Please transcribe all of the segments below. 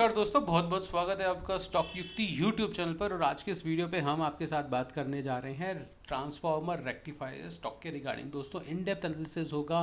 और दोस्तों बहुत बहुत स्वागत है आपका स्टॉक युक्ति यूट्यूब चैनल पर। और आज के इस वीडियो पे हम आपके साथ बात करने जा रहे हैं ट्रांसफॉर्मर रेक्टिफायर स्टॉक के रिगार्डिंग। दोस्तों इन डेप्थ एनालिसिस होगा,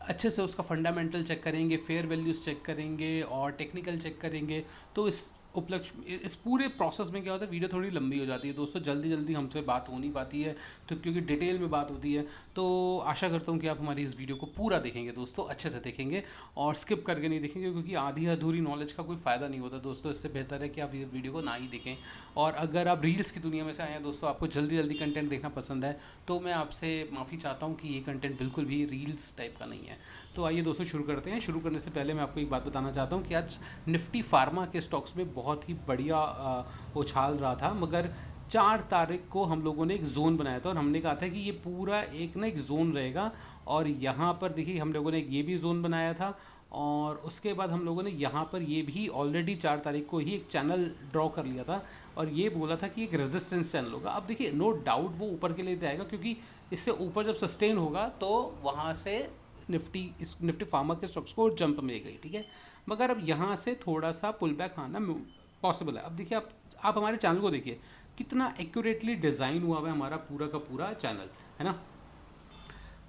अच्छे से उसका फंडामेंटल चेक करेंगे, फेयर वैल्यूज चेक करेंगे और टेक्निकल चेक करेंगे। तो इस पूरे प्रोसेस में क्या होता है, वीडियो थोड़ी लंबी हो जाती है दोस्तों, जल्दी जल्दी हमसे बात हो नहीं पाती है, तो क्योंकि डिटेल में बात होती है। तो आशा करता हूँ कि आप हमारी इस वीडियो को पूरा देखेंगे दोस्तों, अच्छे से देखेंगे और स्किप करके नहीं देखेंगे, क्योंकि आधी अधूरी नॉलेज का कोई फ़ायदा नहीं होता दोस्तों। इससे बेहतर है कि आप ये वीडियो को ना ही देखें। और अगर आप रील्स की दुनिया में से आए हैं दोस्तों, आपको जल्दी जल्दी कंटेंट देखना पसंद है, तो मैं आपसे माफ़ी चाहता हूँ कि ये कंटेंट बिल्कुल भी रील्स टाइप का नहीं है। तो आइए दोस्तों शुरू करते हैं। शुरू करने से पहले मैं आपको एक बात बताना चाहता हूँ कि आज निफ्टी फार्मा के स्टॉक्स में बहुत ही बढ़िया उछाल रहा था, मगर 4 तारीख को हम लोगों ने एक जोन बनाया था और हमने कहा था कि ये पूरा एक जोन रहेगा। और यहाँ पर देखिए हम लोगों ने ये भी जोन बनाया था, और उसके बाद हम लोगों ने यहाँ पर ये भी ऑलरेडी 4 तारीख को ही एक चैनल ड्रॉ कर लिया था और ये बोला था कि एक रेजिस्टेंस चैनल होगा। अब देखिए नो डाउट वो ऊपर के लिए जाएगा, क्योंकि इससे ऊपर जब सस्टेन होगा तो वहाँ से निफ्टी फार्मा के स्टॉक्स को जंप मिलेगी, ठीक है। मगर अब यहाँ से थोड़ा सा पुल बैक आना पॉसिबल है। अब देखिए आप हमारे चैनल को देखिए, कितना एक्यूरेटली डिज़ाइन हुआ है हमारा पूरा का पूरा चैनल, है ना।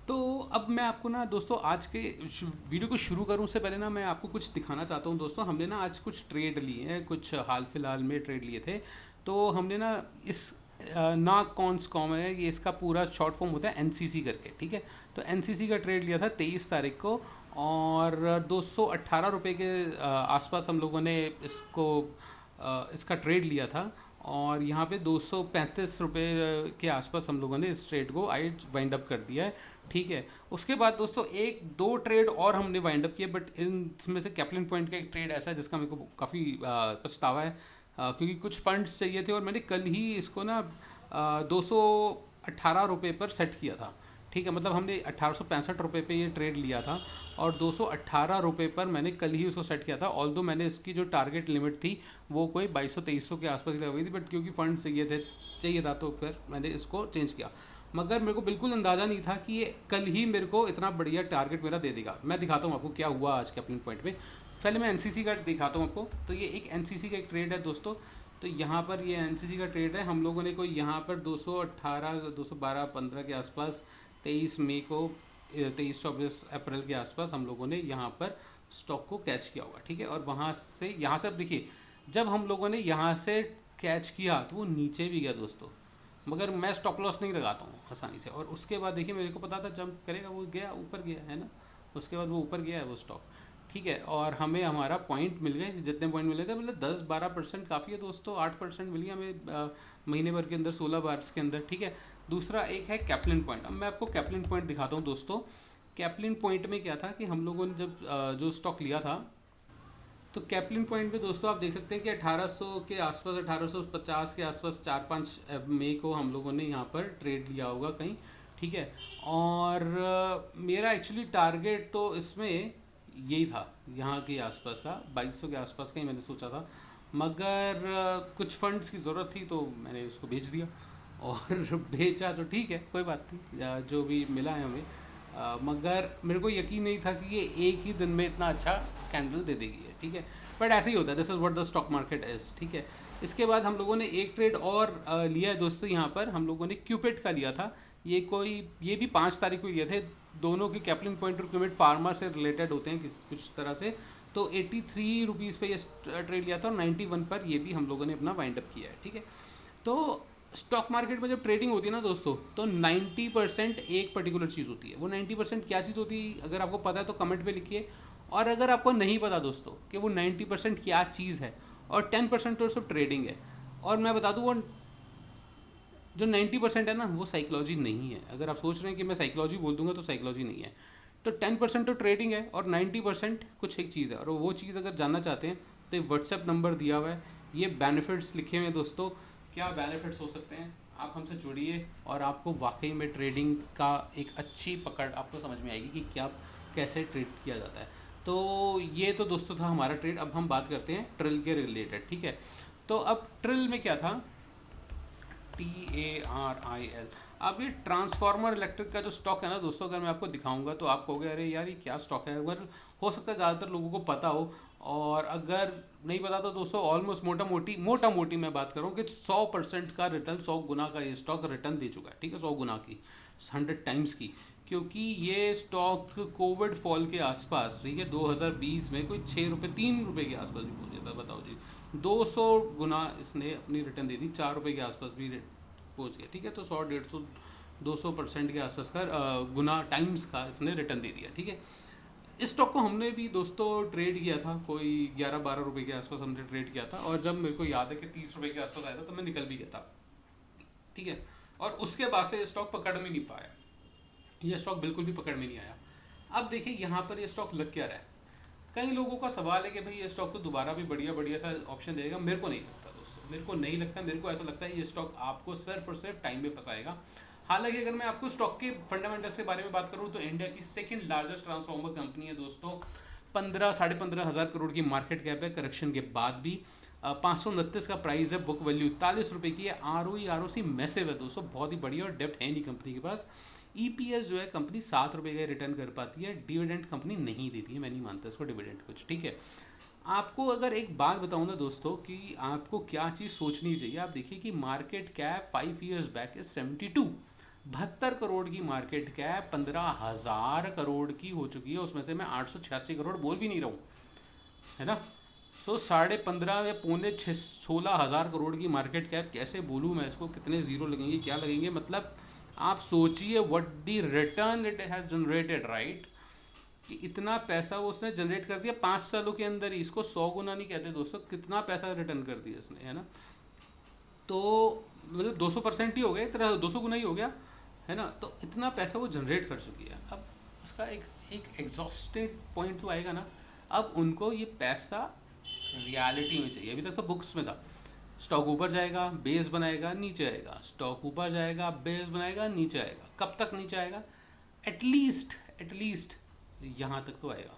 तो अब मैं आपको ना दोस्तों आज के वीडियो को शुरू करूँ उससे पहले ना मैं आपको कुछ दिखाना चाहता हूँ दोस्तों। हमने ना आज कुछ ट्रेड लिए हैं, कुछ हाल फिलहाल में ट्रेड लिए थे। तो हमने ना इस ना कॉन्स कॉम है, ये इसका पूरा शॉर्ट फॉर्म होता है एनसीसी करके, ठीक है। तो एनसीसी का ट्रेड लिया था 23 तारीख को, और 218 रुपये के आसपास हम लोगों ने इसका ट्रेड लिया था। और यहाँ पे 235 रुपये के आसपास हम लोगों ने इस ट्रेड को आई वाइंड अप कर दिया है, ठीक है। उसके बाद दोस्तों एक दो ट्रेड और हमने वाइंड अप किए, बट इनमें से कैप्लिन पॉइंट का एक ट्रेड ऐसा है जिसका मेरे को काफ़ी पछतावा है, क्योंकि कुछ फंड्स चाहिए थे और मैंने कल ही इसको ना 218 रुपये पर सेट किया था, ठीक है। मतलब हमने 1865 रुपये पे ये ट्रेड लिया था और 218 रुपये पर मैंने कल ही उसको सेट किया था। ऑल्दो मैंने इसकी जो टारगेट लिमिट थी वो कोई 2200-2300 के आसपास ही लगाई थी, बट क्योंकि फंड चाहिए था तो फिर मैंने इसको चेंज किया। मगर मेरे को बिल्कुल अंदाज़ा नहीं था कि ये कल ही मेरे को इतना बढ़िया टारगेट मेरा दे देगा। मैं दिखाता हूँ आपको क्या हुआ आज के अपने पॉइंट पे। पहले मैं एनसीसी का दिखाता हूँ आपको। तो ये एक एनसीसी का एक ट्रेड है दोस्तों। तो यहाँ पर ये एनसीसी का ट्रेड है, हम लोगों ने कोई यहाँ पर 218 212 15 के आसपास 23 मई को 23-24 अप्रैल के आसपास हम लोगों ने यहाँ पर स्टॉक को कैच किया होगा, ठीक है। और वहाँ से यहाँ से अब देखिए, जब हम लोगों ने यहाँ से कैच किया तो वो नीचे भी गया दोस्तों, मगर मैं स्टॉप लॉस नहीं लगाता हूँ आसानी से। और उसके बाद देखिए मेरे को पता था जंप करेगा, वो गया ऊपर गया, है ना। उसके बाद वो ऊपर गया है वो स्टॉक, ठीक है। और हमें हमारा पॉइंट मिल गए, जितने पॉइंट मिले थे मतलब 10-12% काफ़ी है दोस्तों। 8% मिली हमें महीने भर के अंदर, 16 बार्स के अंदर, ठीक है। दूसरा एक है कैप्लिन पॉइंट। अब मैं आपको कैप्लिन पॉइंट दिखाता हूँ दोस्तों। कैप्लिन पॉइंट में क्या था कि हम लोगों ने जब जो स्टॉक लिया था, तो कैप्लिन पॉइंट पे दोस्तों आप देख सकते हैं कि 1800 के आसपास, 1850 के आसपास 4-5 मई को हम लोगों ने यहाँ पर ट्रेड लिया होगा कहीं, ठीक है। और मेरा एक्चुअली टारगेट तो इसमें यही था, यहाँ के आसपास का 2200 के आसपास का ही मैंने सोचा था। मगर कुछ फंड्स की ज़रूरत थी तो मैंने उसको बेच दिया और बेचा तो ठीक है, कोई बात नहीं, जो भी मिला है हमें। मगर मेरे को यकीन नहीं था कि ये एक ही दिन में इतना अच्छा कैंडल दे देगी, ठीक है। बट ऐसे ही होता है, this is what the stock market is, ठीक है। इसके बाद हम लोगों ने एक ट्रेड और लिया है दोस्तों। यहाँ पर हम लोगों ने क्यूपिट का लिया था। ये भी 5 तारीख को लिए थे। दोनों के कैप्लिन पॉइंट और क्यूपिट फार्मा से रिलेटेड होते हैं कुछ तरह से। तो 83 रुपीज़ पे ये ट्रेड लिया था और 91 पर ये भी हम लोगों ने अपना वाइंड अप किया है, ठीक है। तो स्टॉक मार्केट में जब ट्रेडिंग होती है ना दोस्तों, तो 90% एक पर्टिकुलर चीज़ होती है। वो 90% क्या चीज़ होती है, अगर आपको पता है तो कमेंट पे लिखिए। और अगर आपको नहीं पता दोस्तों कि वो 90% क्या चीज़ है, और 10% तो सिर्फ ट्रेडिंग है। और मैं बता दूँ, वो जो 90% है ना, वो साइकोलॉजी नहीं है। अगर आप सोच रहे हैं कि मैं साइकोलॉजी बोल दूंगा तो साइकोलॉजी नहीं है। तो 10% तो ट्रेडिंग है और 90% कुछ एक चीज़ है। और वो चीज़ अगर जानना चाहते हैं तो ये व्हाट्सएप नंबर दिया हुआ है, ये बेनिफिट्स लिखे हुए हैं दोस्तों। क्या बेनिफिट्स हो सकते हैं, आप हमसे जुड़िए और आपको वाकई में ट्रेडिंग का एक अच्छी पकड़ आपको समझ में आएगी कि क्या कैसे ट्रेड किया जाता है। तो ये तो दोस्तों था हमारा ट्रेड। अब हम बात करते हैं ट्रिल के रिलेटेड, ठीक है। तो अब ट्रिल में क्या था, TARIL। अब ये ट्रांसफार्मर इलेक्ट्रिक का जो स्टॉक है ना दोस्तों, अगर मैं आपको दिखाऊंगा तो आप कहोगे अरे यार ये क्या स्टॉक है। अगर हो सकता है ज़्यादातर लोगों को पता हो, और अगर नहीं पता तो दोस्तों ऑलमोस्ट मोटा मोटी मैं बात करूँ कि 100% का रिटर्न, 100 गुना का ये स्टॉक रिटर्न दे चुका है, ठीक है, 100 गुना की, 100 टाइम्स की। क्योंकि ये स्टॉक कोविड फॉल के आसपास, ठीक है, 2020 में कोई 6 रुपये, 3 रुपये के आसपास भी पहुंच गया था, बताओ जी। 200 गुना इसने अपनी रिटर्न दे दी, 4 रुपये के आसपास भी पहुंच गया, ठीक है। तो 100, 150, 200% के आसपास का गुना टाइम्स का इसने रिटर्न दे दिया, ठीक है। इस स्टॉक को हमने भी दोस्तों ट्रेड किया था, कोई 11-12 रुपये के आसपास हमने ट्रेड किया था, और जब मेरे को याद है कि 30 रुपये के आसपास आया था तो मैं निकल भी गया था, ठीक है। और उसके बाद से ये स्टॉक पकड़ में नहीं पाया, ये स्टॉक बिल्कुल भी पकड़ में नहीं आया। अब देखिए यहाँ पर ये स्टॉक लग क्या रहा है। कई लोगों का सवाल है कि भाई ये स्टॉक तो दोबारा भी बढ़िया बढ़िया सा ऑप्शन देगा। मेरे को नहीं लगता दोस्तों, मेरे को नहीं लगता। मेरे को ऐसा लगता है ये स्टॉक आपको सिर्फ और सिर्फ टाइम में फंसाएगा। हालांकि अगर मैं आपको स्टॉक के फंडामेंटल्स के बारे में बात करूँ तो इंडिया की सेकंड लार्जेस्ट ट्रांसफॉर्मर कंपनी है दोस्तों। 15-15.5 हज़ार करोड़ की मार्केट कैप है करेक्शन के बाद भी। 529 का प्राइस है, बुक वैल्यू 41 रुपये की है। ROE मैसिव है दोस्तों, बहुत ही बढ़िया, और डेप्ट है नहीं कंपनी के पास। EPS जो है कंपनी 7 रुपये का रिटर्न कर पाती है। डिविडेंड कंपनी नहीं देती है, मैं नहीं मानता इसको डिविडेंड कुछ, ठीक है। आपको अगर एक बात बताऊं ना दोस्तों कि आपको क्या चीज़ सोचनी चाहिए, आप देखिए कि market cap 5 years back is 72, 72 crore की मार्केट कैप 15,000 करोड़ की हो चुकी है। उसमें से मैं 886 करोड़ बोल भी नहीं रहा हूँ, है ना। सो 15.5 या 16,000 करोड़ की मार्केट कैप कैसे बोलूँ मैं इसको, कितने जीरो लगेंगे, क्या लगेंगे, मतलब आप सोचिए what the return it has generated, right. कि इतना पैसा वो उसने जनरेट कर दिया 5 सालों के अंदर ही। इसको 100 गुना नहीं कहते दोस्तों, कितना पैसा रिटर्न कर दिया इसने, है ना। तो मतलब 200% ही हो गया, इतना 200 गुना ही हो गया, है ना। तो इतना पैसा वो जनरेट कर चुकी है। अब उसका एक एग्जॉस्टेड पॉइंट तो आएगा ना। अब उनको ये पैसा रियलिटी में चाहिए। अभी तक तो बुक्स में था, स्टॉक ऊपर जाएगा बेस बनाएगा नीचे आएगा, स्टॉक ऊपर जाएगा बेस बनाएगा नीचे आएगा। कब तक नीचे आएगा? एटलीस्ट यहाँ तक तो आएगा,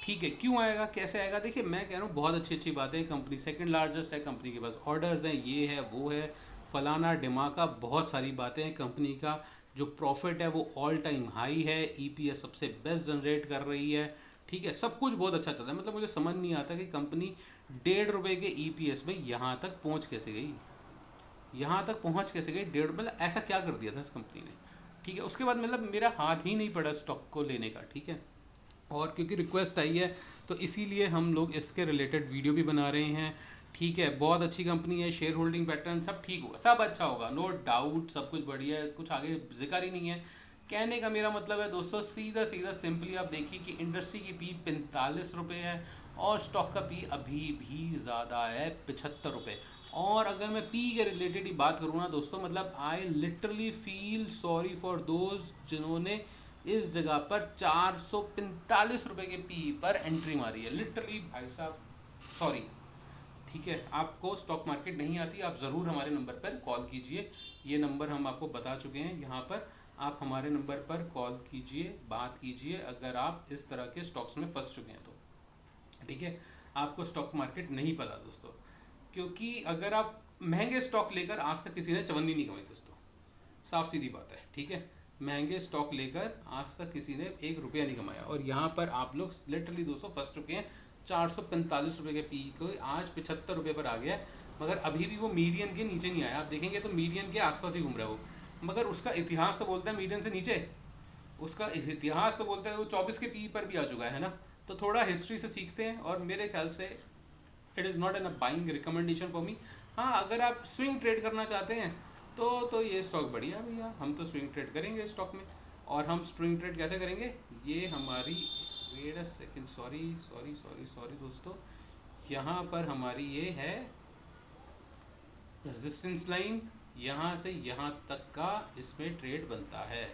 ठीक है। क्यों आएगा, कैसे आएगा? देखिए मैं कह रहा हूँ बहुत अच्छी अच्छी बातें, कंपनी सेकंड लार्जेस्ट है, कंपनी के पास ऑर्डर्स हैं, ये है वो है, फलाना डिमाका, बहुत सारी बातें हैं। कंपनी का जो प्रॉफिट है वो ऑल टाइम हाई है, EPS सबसे बेस्ट जनरेट कर रही है, ठीक है। सब कुछ बहुत अच्छा चल रहा है। मतलब मुझे समझ नहीं आता कि कंपनी 1.5 रुपये के EPS में यहाँ तक पहुँच कैसे गई, यहाँ तक पहुँच कैसे गई 1.5, मतलब ऐसा क्या कर दिया था इस कंपनी ने, ठीक है। उसके बाद मतलब मेरा हाथ ही नहीं पड़ा स्टॉक को लेने का, ठीक है। और क्योंकि रिक्वेस्ट आई है तो इसीलिए हम लोग इसके रिलेटेड वीडियो भी बना रहे हैं, ठीक है। बहुत अच्छी कंपनी है, शेयर होल्डिंग पैटर्न सब ठीक होगा, सब अच्छा होगा, नो डाउट, सब कुछ बढ़िया है, कुछ आगे जिक्र ही नहीं है। कहने का मेरा मतलब है दोस्तों, सीधा सीधा सिंपली आप देखिए कि इंडस्ट्री की पी 45 रुपये है और स्टॉक का पी अभी भी ज़्यादा है, 75 रुपये। और अगर मैं पी के रिलेटेड ही बात करूँ ना दोस्तों, मतलब I literally feel sorry for those जिन्होंने इस जगह पर 445 रुपये के पी पर एंट्री मारी है। लिटरली भाई साहब सॉरी, ठीक है। आपको स्टॉक मार्केट नहीं आती, आप ज़रूर हमारे नंबर पर कॉल कीजिए। ये नंबर हम आपको बता चुके हैं यहाँ पर, आप हमारे नंबर पर कॉल कीजिए, बात कीजिए अगर आप इस तरह के स्टॉक्स में फंस चुके हैं तो, ठीक है। आपको स्टॉक मार्केट नहीं पता दोस्तों, क्योंकि अगर आप महंगे स्टॉक लेकर, आज तक किसी ने चवन्नी नहीं कमाई दोस्तों, साफ सीधी बात है, ठीक है। महंगे स्टॉक लेकर आज तक किसी ने 1 रुपया नहीं कमाया। और यहाँ पर आप लोग लिटरली दोस्तों फंस चुके हैं। 445 रुपये के पी को आज 75 रुपये पर आ गया है, मगर अभी भी वो मीडियन के नीचे नहीं आया। आप देखेंगे तो मीडियन के आसपास ही घूम रहा है वो, मगर उसका इतिहास तो बोलता है मीडियन से नीचे, उसका इतिहास तो बोलता है वो 24 के पी पर भी आ चुका है ना। तो थोड़ा हिस्ट्री से सीखते हैं, और मेरे ख्याल से it is not an a buying recommendation for me. हाँ, अगर आप स्विंग ट्रेड करना चाहते हैं तो ये स्टॉक बढ़िया है भैया, हम तो स्विंग ट्रेड करेंगे स्टॉक में। और हम स्विंग ट्रेड कैसे करेंगे, ये हमारी, वेट अ सेकंड, सॉरी दोस्तों, यहाँ पर हमारी ये है रेजिस्टेंस लाइन, यहाँ से यहाँ तक का इसमें ट्रेड बनता है,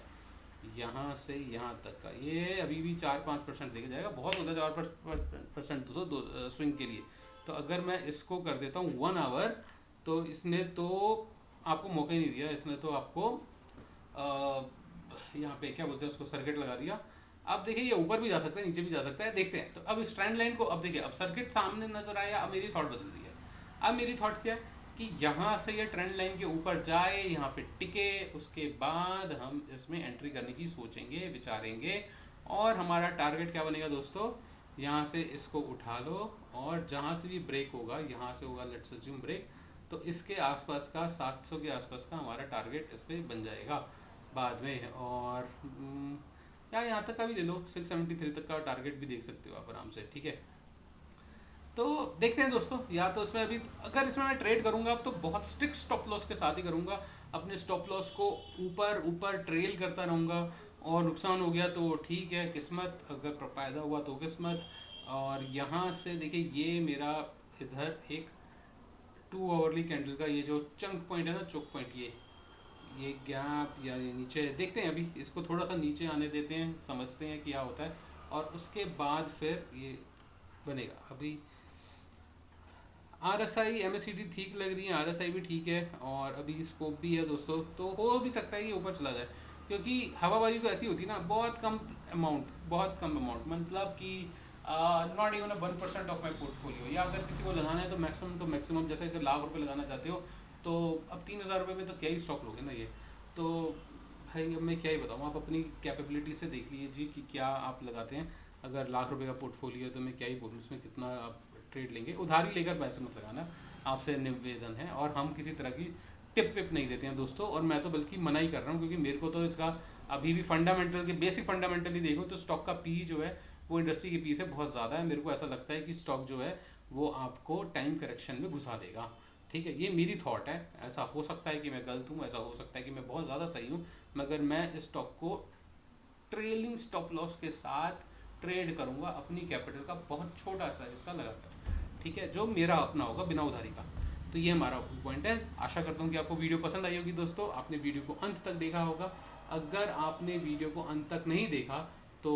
यहाँ से यहाँ तक का। ये अभी भी 4-5% लेके जाएगा, बहुत होता है 4% दोस्तों स्विंग के लिए। तो अगर मैं इसको कर देता हूँ 1 आवर, तो इसने तो आपको मौका ही नहीं दिया, इसने तो आपको यहाँ पे क्या बोलते हैं उसको, सर्किट लगा दिया। अब देखिए ये ऊपर भी जा सकता है नीचे भी जा सकता है, देखते हैं। तो अब इस ट्रेंड लाइन को, अब देखिए अब सर्किट सामने नजर आया, अब मेरी थॉट बदल दी है। अब मेरी थॉट क्या है कि यहाँ से ये ट्रेंड लाइन के ऊपर जाए, यहाँ पे टिके, उसके बाद हम इसमें एंट्री करने की सोचेंगे, विचारेंगे। और हमारा टारगेट क्या बनेगा दोस्तों, यहाँ से इसको उठा लो और जहाँ से भी ब्रेक होगा, यहाँ से होगा लेट्स अज्यूम ब्रेक, तो इसके आसपास का 700 के आसपास का हमारा टारगेट इस पर बन जाएगा बाद में। और या यहाँ तक का भी ले लो, 673 तक का टारगेट भी देख सकते हो आप आराम से, ठीक है। तो देखते हैं दोस्तों, या तो इसमें अभी अगर इसमें मैं ट्रेड करूंगा तो बहुत स्ट्रिक्ट स्टॉप लॉस के साथ ही करूंगा, अपने स्टॉप लॉस को ऊपर ऊपर ट्रेल करता रहूंगा, और नुकसान हो गया तो ठीक है किस्मत, अगर फ़ायदा हुआ तो किस्मत। और यहाँ से देखिए ये मेरा इधर एक 2 आवरली कैंडल का ये जो चंक पॉइंट है ना, चोक पॉइंट, ये गैप या ये नीचे देखते हैं, अभी इसको थोड़ा सा नीचे आने देते हैं, समझते हैं क्या होता है, और उसके बाद फिर ये बनेगा। अभी RSI MACD ठीक लग रही है, RSI भी ठीक है, और अभी स्कोप भी है दोस्तों, तो हो भी सकता है कि ऊपर चला जाए, क्योंकि हवाबाजी तो ऐसी होती है ना, बहुत कम अमाउंट, बहुत कम अमाउंट, मतलब कि not even 1% of my portfolio, या अगर किसी को लगाना है तो मैक्सिमम जैसे अगर लाख रुपए लगाना चाहते हो तो अब 3,000 रुपये में तो क्या ही स्टॉक लोगे ना ये। तो भाई अब मैं क्या ही बताऊँ, आप अपनी कैपेबिलिटी से देख लीजिए कि क्या आप लगाते हैं। अगर लाख रुपए का पोर्टफोलियो है तो मैं क्या ही बोलूँ उसमें कितना आप ट्रेड लेंगे, उधारी लेकर पैसे मत लगाना, आपसे निवेदन है। और हम किसी तरह की टिप विप नहीं देते हैं दोस्तों, और मैं तो बल्कि मना ही कर रहा हूँ, क्योंकि मेरे को तो इसका अभी भी फंडामेंटल के बेसिक फंडामेंटली देखो तो स्टॉक का पी जो है वो इंडस्ट्री के पी से बहुत ज़्यादा है। मेरे को ऐसा लगता है कि स्टॉक जो है वो आपको टाइम करेक्शन में घुसा देगा, ठीक है। ये मेरी थॉट है, ऐसा हो सकता है कि मैं गलत हूँ, ऐसा हो सकता है कि मैं बहुत ज़्यादा सही हूँ, मगर मैं इस स्टॉक को ट्रेलिंग स्टॉप लॉस के साथ ट्रेड करूंगा, अपनी कैपिटल का बहुत छोटा सा हिस्सा लगाकर, ठीक है, जो मेरा अपना होगा बिना उधारी का। तो ये हमारा पॉइंट है। आशा करता हूँ कि आपको वीडियो पसंद आई होगी दोस्तों, आपने वीडियो को अंत तक देखा होगा। अगर आपने वीडियो को अंत तक नहीं देखा तो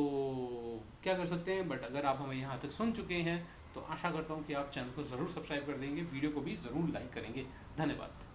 क्या कर सकते हैं, बट अगर आप हमें यहाँ तक सुन चुके हैं तो आशा करता हूँ कि आप चैनल को ज़रूर सब्सक्राइब कर देंगे, वीडियो को भी ज़रूर लाइक करेंगे। धन्यवाद।